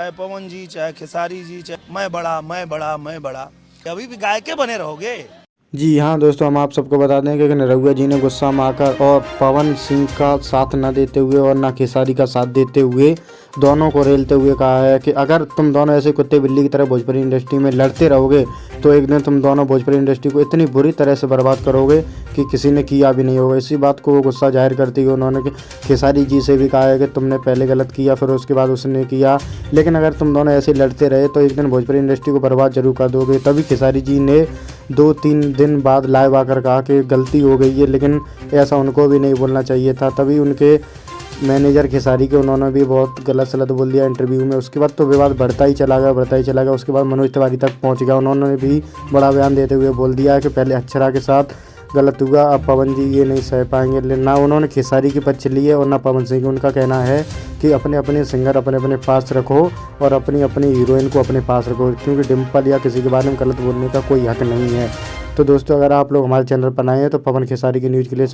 चाहे पवन जी, चाहे खेसारी जी, चाहे मैं बड़ा, अभी भी गायके बने रहोगे। जी हाँ दोस्तों, हम आप सबको बता दें कि निरहुआ जी ने गुस्सा में आकर और पवन सिंह का साथ न देते हुए और ना खेसारी का साथ देते हुए दोनों को रेलते हुए कहा है कि अगर तुम दोनों ऐसे कुत्ते बिल्ली की तरह भोजपुरी इंडस्ट्री में लड़ते रहोगे तो एक दिन तुम दोनों भोजपुरी इंडस्ट्री को इतनी बुरी तरह से बर्बाद करोगे कि किसी ने किया भी नहीं होगा। इसी बात को वो गुस्सा जाहिर करते हुए उन्होंने खेसारी जी से भी कहा है कि तुमने पहले गलत किया, फिर उसके बाद उसने किया, लेकिन अगर तुम दोनों ऐसे लड़ते रहे तो एक दिन भोजपुरी इंडस्ट्री को बर्बाद जरूर कर दोगे। तभी खेसारी जी ने 2-3 दिन बाद लाइव आकर कहा कि गलती हो गई है, लेकिन ऐसा उनको भी नहीं बोलना चाहिए था। तभी उनके मैनेजर खेसारी के उन्होंने भी बहुत गलत सलत बोल दिया इंटरव्यू में। उसके बाद तो विवाद बढ़ता ही चला गया। उसके बाद मनोज तिवारी तक पहुंच गया। उन्होंने भी बड़ा बयान देते हुए बोल दिया है कि पहले अक्षरा के साथ गलत हुआ, अब पवन जी ये नहीं सह पाएंगे। ना उन्होंने खेसारी की पक्ष ली है और ना पवन सिंह की। उनका कहना है कि अपने अपने सिंगर अपने अपने पास रखो और अपनी अपनी हीरोइन को अपने पास रखो, क्योंकि डिम्पल या किसी के बारे में गलत बोलने का कोई हक नहीं है। तो दोस्तों, अगर आप लोग हमारे चैनल पर आए हैं तो पवन खेसारी की न्यूज़ के लिए